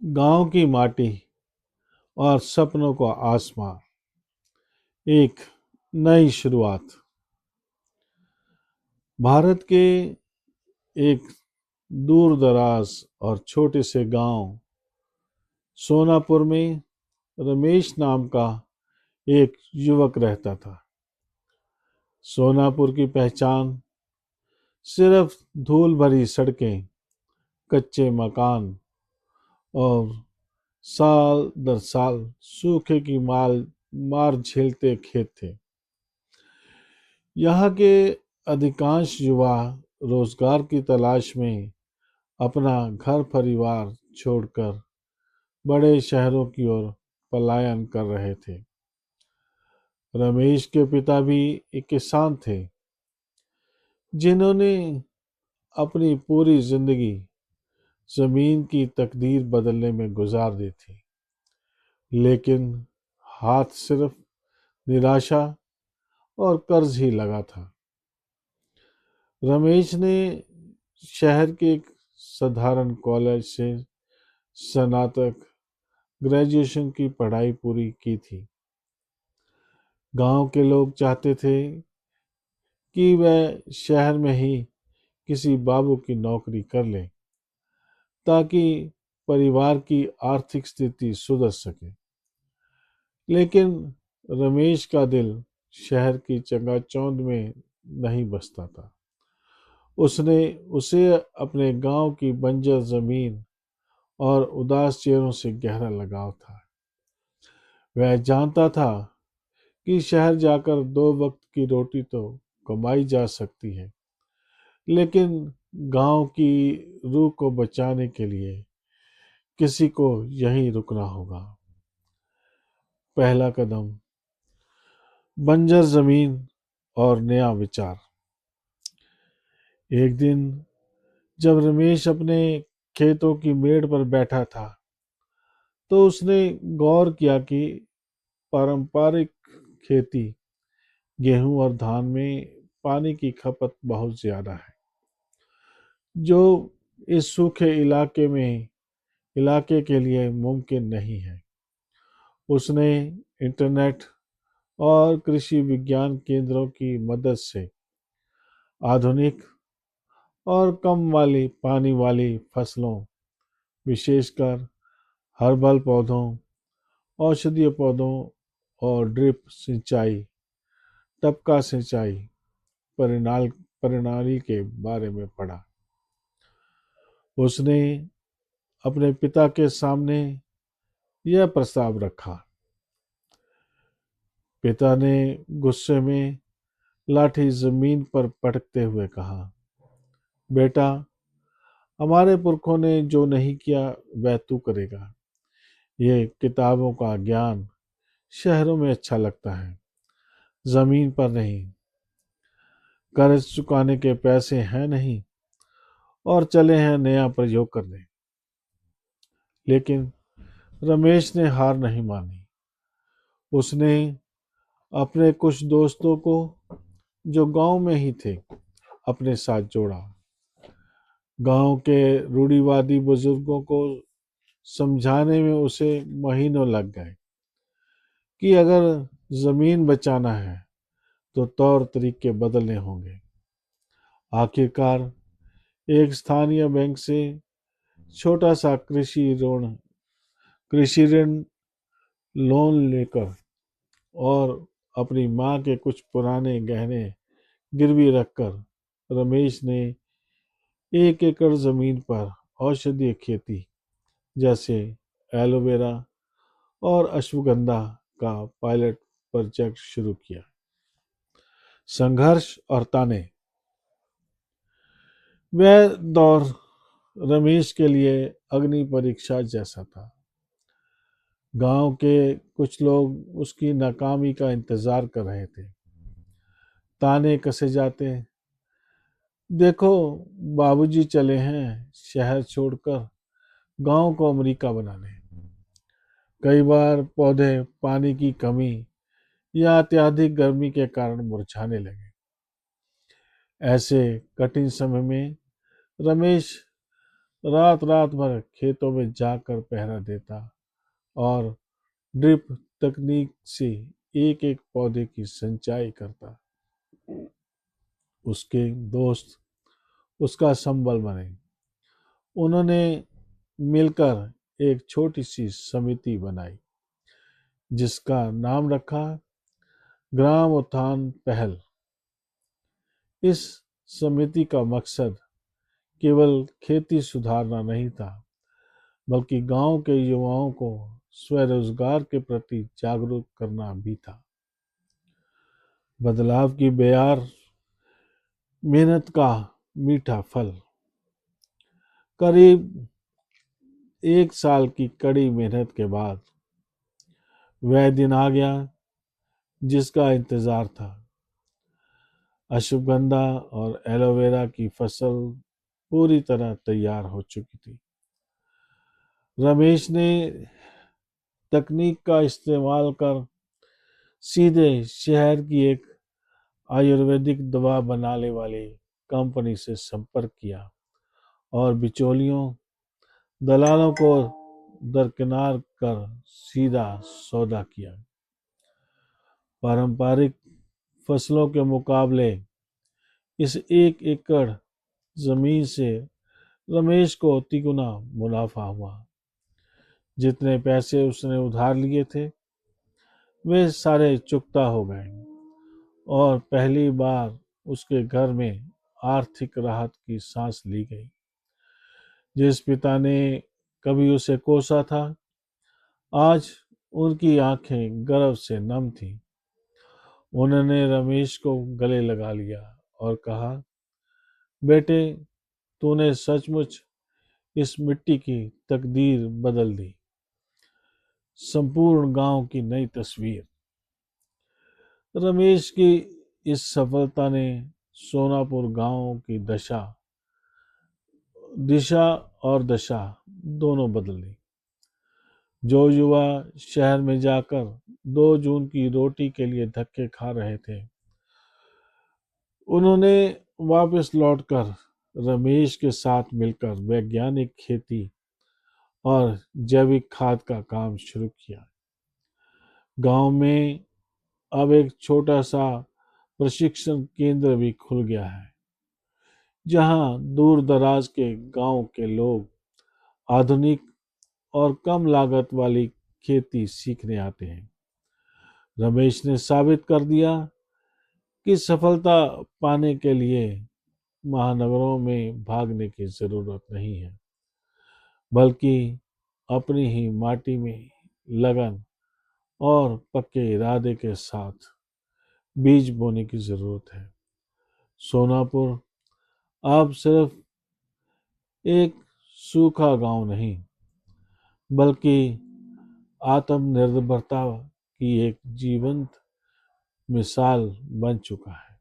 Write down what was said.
गांव की माटी और सपनों का आसमां, एक नई शुरुआत। भारत के एक दूर दराज और छोटे से गांव सोनापुर में रमेश नाम का एक युवक रहता था। सोनापुर की पहचान सिर्फ धूल भरी सड़कें, कच्चे मकान और साल दर साल सूखे की मार झेलते खेत थे। यहाँ के अधिकांश युवा रोजगार की तलाश में अपना घर परिवार छोड़कर बड़े शहरों की ओर पलायन कर रहे थे। रमेश के पिता भी एक किसान थे, जिन्होंने अपनी पूरी जिंदगी जमीन की तकदीर बदलने में गुजार दी थी। लेकिन हाथ सिर्फ निराशा और कर्ज ही लगा था। रमेश ने शहर के एक साधारण कॉलेज से स्नातक ग्रेजुएशन की पढ़ाई पूरी की थी। गांव के लोग चाहते थे कि वह शहर में ही किसी बाबू की नौकरी कर ले, ताकि परिवार की आर्थिक स्थिति सुधर सके। लेकिन रमेश का दिल शहर की चकाचौंध में नहीं बसता था। उसने उसे अपने गांव की बंजर जमीन और उदास चेहरों से गहरा लगाव था। वह जानता था कि शहर जाकर दो वक्त की रोटी तो कमाई जा सकती है, लेकिन गांव की रूह को बचाने के लिए किसी को यहीं रुकना होगा। पहला कदम, बंजर जमीन और नया विचार। एक दिन जब रमेश अपने खेतों की मेड़ पर बैठा था, तो उसने गौर किया कि पारंपरिक खेती, गेहूं और धान में पानी की खपत बहुत ज्यादा है, जो इस सूखे इलाके के लिए मुमकिन नहीं है। उसने इंटरनेट और कृषि विज्ञान केंद्रों की मदद से आधुनिक और कम वाली पानी वाली फसलों, विशेषकर हर्बल पौधों, औषधीय पौधों और ड्रिप सिंचाई, टपका सिंचाई परिणाल प्रणाली के बारे में पढ़ा। उसने अपने पिता के सामने यह प्रस्ताव रखा। पिता ने गुस्से में लाठी जमीन पर पटकते हुए कहा, बेटा, हमारे पुरखों ने जो नहीं किया वह तू करेगा। ये किताबों का ज्ञान शहरों में अच्छा लगता है, जमीन पर नहीं। कर्ज चुकाने के पैसे हैं नहीं और चले हैं नया प्रयोग करने। लेकिन रमेश ने हार नहीं मानी। उसने अपने कुछ दोस्तों को, जो गांव में ही थे, अपने साथ जोड़ा। गांव के रूढ़िवादी बुजुर्गों को समझाने में उसे महीनों लग गए कि अगर जमीन बचाना है तो तौर तरीके बदलने होंगे। आखिरकार एक स्थानीय बैंक से छोटा सा कृषि ऋण लोन लेकर और अपनी माँ के कुछ पुराने गहने गिरवी रखकर रमेश ने 1 एकड़ जमीन पर औषधीय खेती जैसे एलोवेरा और अश्वगंधा का पायलट प्रोजेक्ट शुरू किया। संघर्ष और ताने। वह दौर रमेश के लिए अग्नि परीक्षा जैसा था। गांव के कुछ लोग उसकी नाकामी का इंतजार कर रहे थे। ताने कसे जाते, देखो, बाबूजी चले हैं शहर छोड़कर गांव को अमेरिका बनाने। कई बार पौधे पानी की कमी या अत्यधिक गर्मी के कारण मुरझाने लगे। ऐसे कठिन समय में रमेश रात रात भर खेतों में जाकर पहरा देता और ड्रिप तकनीक से एक एक पौधे की सिंचाई करता। उसके दोस्त उसका संबल बने। उन्होंने मिलकर एक छोटी सी समिति बनाई जिसका नाम रखा ग्राम उत्थान पहल। इस समिति का मकसद केवल खेती सुधारना नहीं था, बल्कि गांव के युवाओं को स्वरोजगार के प्रति जागरूक करना भी था। बदलाव की बेयार मेहनत का मीठा फल। करीब 1 साल की कड़ी मेहनत के बाद वह दिन आ गया जिसका इंतजार था। अश्वगंधा और एलोवेरा की फसल पूरी तरह तैयार हो चुकी थी। रमेश ने तकनीक का इस्तेमाल कर सीधे शहर की एक आयुर्वेदिक दवा बनाने वाली कंपनी से संपर्क किया और बिचौलियों दलालों को दरकिनार कर सीधा सौदा किया। पारंपरिक फसलों के मुकाबले इस 1 एकड़ जमीन से रमेश को तिगुना मुनाफा हुआ। जितने पैसे उसने उधार लिए थे वे सारे चुकता हो गए और पहली बार उसके घर में आर्थिक राहत की सांस ली गई। जिस पिता ने कभी उसे कोसा था, आज उनकी आंखें गर्व से नम थीं। उन्होंने रमेश को गले लगा लिया और कहा, बेटे, तूने सचमुच इस मिट्टी की तकदीर बदल दी। संपूर्ण गांव की नई तस्वीर। रमेश की इस सफलता ने सोनापुर गांव की दिशा और दशा दोनों बदल दी। जो युवा शहर में जाकर 2 जून की रोटी के लिए धक्के खा रहे थे, उन्होंने वापस लौटकर रमेश के साथ मिलकर वैज्ञानिक खेती और जैविक खाद का काम शुरू किया। गांव में अब एक छोटा सा प्रशिक्षण केंद्र भी खुल गया है, जहां दूर दराज के गांव के लोग आधुनिक और कम लागत वाली खेती सीखने आते हैं। रमेश ने साबित कर दिया कि सफलता पाने के लिए महानगरों में भागने की जरूरत नहीं है, बल्कि अपनी ही माटी में लगन और पक्के इरादे के साथ बीज बोने की जरूरत है। सोनापुर अब सिर्फ एक सूखा गांव नहीं, बल्कि आत्मनिर्भरता की एक जीवंत मिसाल बन चुका है।